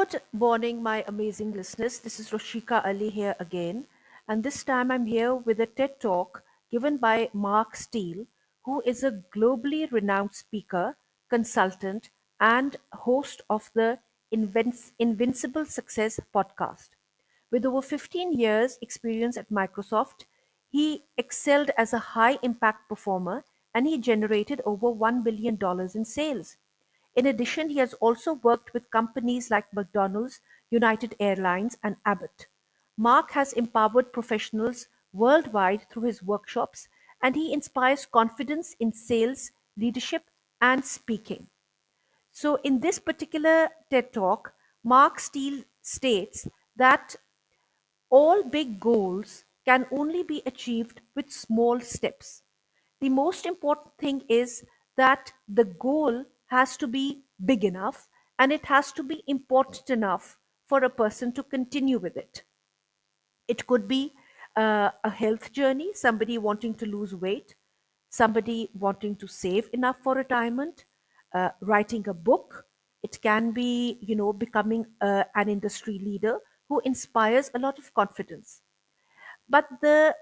Good morning, my amazing listeners. This is Roshika Ali here again, and this time I'm here with a TED Talk given by Mark Steel, who is a globally renowned speaker, consultant, and host of the Invincible Success podcast. With over 15 years' experience at Microsoft, he excelled as a high impact performer and he generated over $1 billion in sales. In addition, he has also worked with companies like McDonald's, United Airlines, and Abbott. Mark has empowered professionals worldwide through his workshops, and he inspires confidence in sales, leadership, and speaking. So, in this particular TED Talk, Mark Steele states that all big goals can only be achieved with small steps. The most important thing is that the goal has to be big enough and it has to be important enough for a person to continue with it. It could be a health journey, somebody wanting to lose weight, somebody wanting to save enough for retirement, writing a book. It can be, becoming an industry leader who inspires a lot of confidence. But the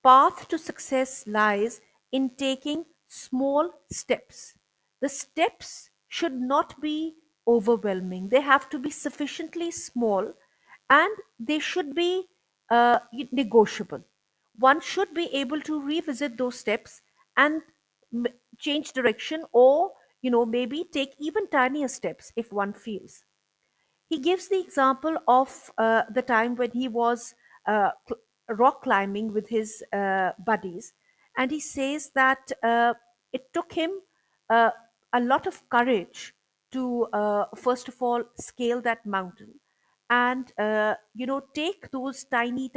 path to success lies in taking small steps. The steps should not be overwhelming, they have to be sufficiently small and they should be negotiable. One should be able to revisit those steps and m- change direction or maybe take even tinier steps if one feels. He gives the example of the time when he was rock climbing with his buddies, and he says that it took him uh, a lot of courage to, first of all, scale that mountain and take those tiny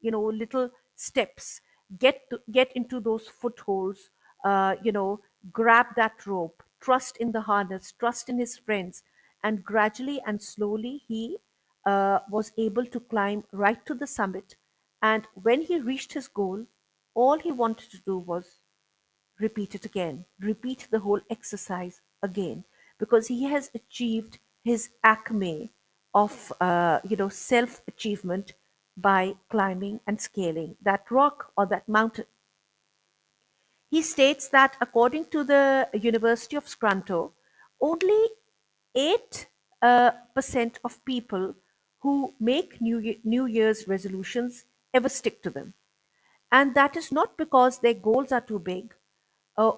little steps, get into those footholds, grab that rope, trust in the harness, trust in his friends, and gradually and slowly he was able to climb right to the summit. And when he reached his goal, all he wanted to do was repeat it again, repeat the whole exercise again, because he has achieved his acme of self achievement by climbing and scaling that rock or that mountain. He states that according to the University of Scranton, only 8 percent of people who make New Year's resolutions ever stick to them. And that is not because their goals are too big, uh,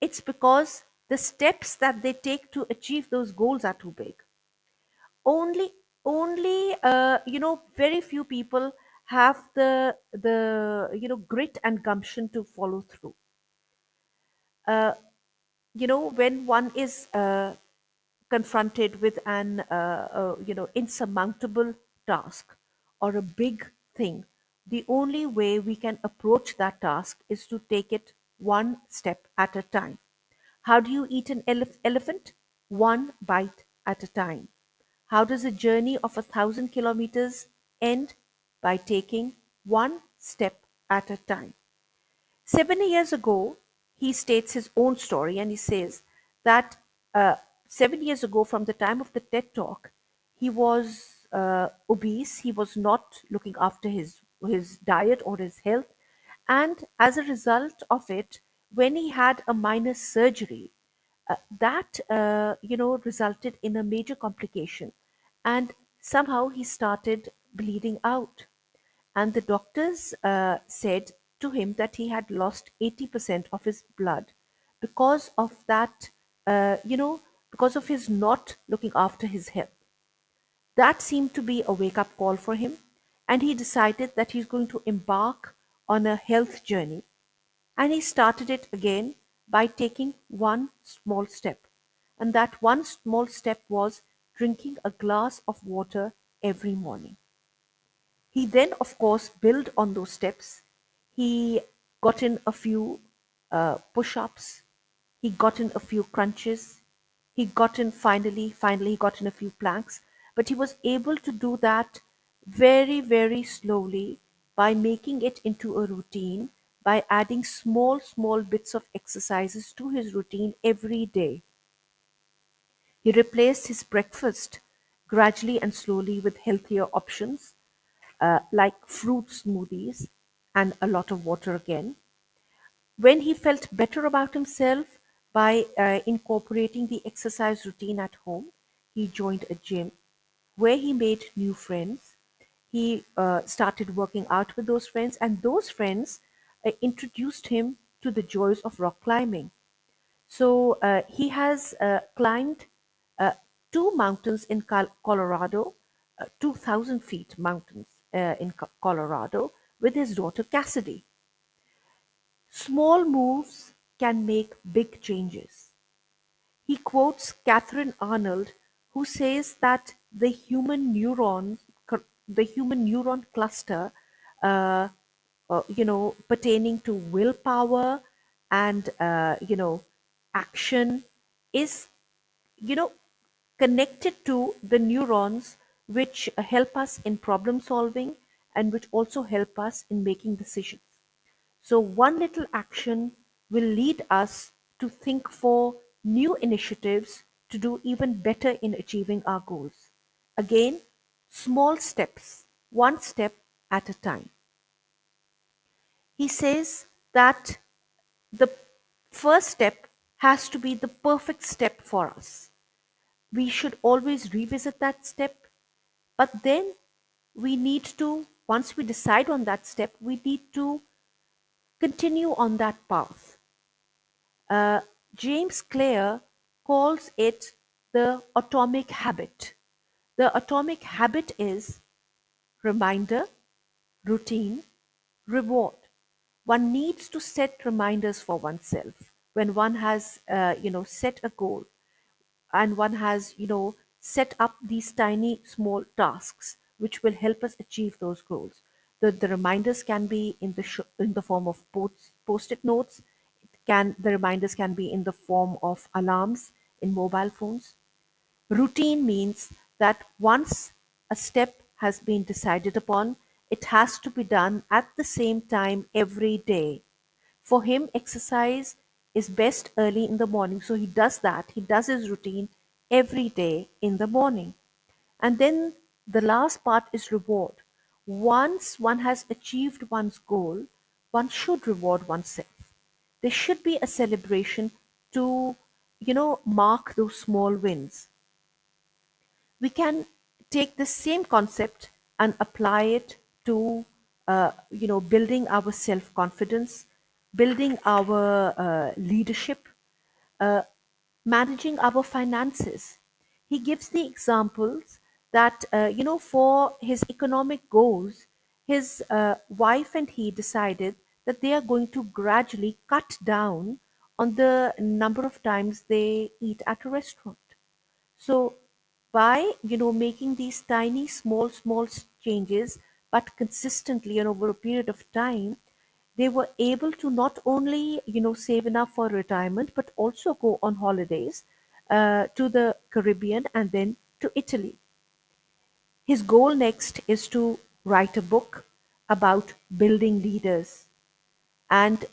it's because the steps that they take to achieve those goals are too big. Only very few people have the grit and gumption to follow through. When one is confronted with an insurmountable task or a big thing, the only way we can approach that task is to take it one step at a time. How do you eat an elephant? One bite at a time. How does a journey of 1,000 kilometers end? By taking one step at a time. 7 years ago, he states his own story and he says that 7 years ago, from the time of the TED talk, he was obese. He was not looking after his diet or his health. And as a result of it, when he had a minor surgery, that resulted in a major complication. And somehow he started bleeding out. And the doctors said to him that he had lost 80% of his blood because of that, because of his not looking after his health. That seemed to be a wake up call for him, and he decided that he's going to embark on a health journey. And he started it again by taking one small step. And that one small step was drinking a glass of water every morning. He then, of course, built on those steps. He got in a few push ups, he got in a few crunches, he got in finally, he got in a few planks. But he was able to do that very, very slowly by making it into a routine, by adding small bits of exercises to his routine every day. He replaced his breakfast, gradually and slowly with healthier options like fruit smoothies and a lot of water again. When he felt better about himself by incorporating the exercise routine at home, he joined a gym where he made new friends. He started working out with those friends, and those friends introduced him to the joys of rock climbing. So he has climbed uh, two mountains in Colorado, 2,000 feet mountains in Colorado with his daughter Cassidy. Small moves can make big changes. He quotes Catherine Arnold, who says that the human neuron cluster, uh, pertaining to willpower and action, is you know connected to the neurons which help us in problem solving and which also help us in making decisions. So one little action will lead us to think for new initiatives to do even better in achieving our goals. Again, small steps, one step at a time. He says that the first step has to be the perfect step for us. We should always revisit that step, but then we need to, once we decide on that step, we need to continue on that path. Uh, James Clear calls it the atomic habit. The atomic habit is reminder, routine, reward. One needs to set reminders for oneself when one has, set a goal and one has, set up these tiny small tasks which will help us achieve those goals. The reminders can be in in the form of post-it notes. The reminders can be in the form of alarms in mobile phones. Routine means that once a step has been decided upon, it has to be done at the same time every day. For him, exercise is best early in the morning. So he does that. He does his routine every day in the morning. And then the last part is reward. Once one has achieved one's goal, one should reward oneself. There should be a celebration to, mark those small wins. We can take the same concept and apply it to building our self confidence, building our leadership, uh, managing our finances. He gives the examples that for his economic goals, his wife and he decided that they are going to gradually cut down on the number of times they eat at a restaurant. So by making these tiny small changes but consistently and over a period of time, they were able to not only save enough for retirement but also go on holidays to the Caribbean and then to Italy. His goal next is to write a book about building leaders, and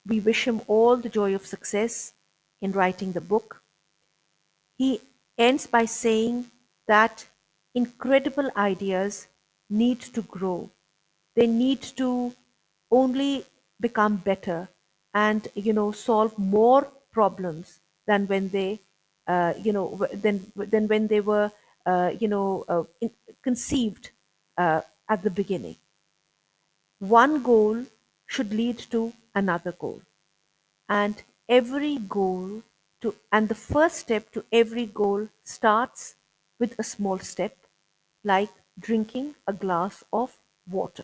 we wish him all the joy of success in writing the book. He ends by saying that incredible ideas need to grow. They need to only become better and solve more problems than when they than when they were conceived at the beginning. One goal should lead to another goal, and every goal and the first step to every goal starts with a small step, like drinking a glass of water.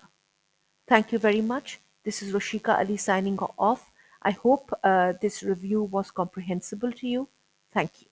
Thank you very much. This is Roshika Ali signing off. I hope this review was comprehensible to you. Thank you.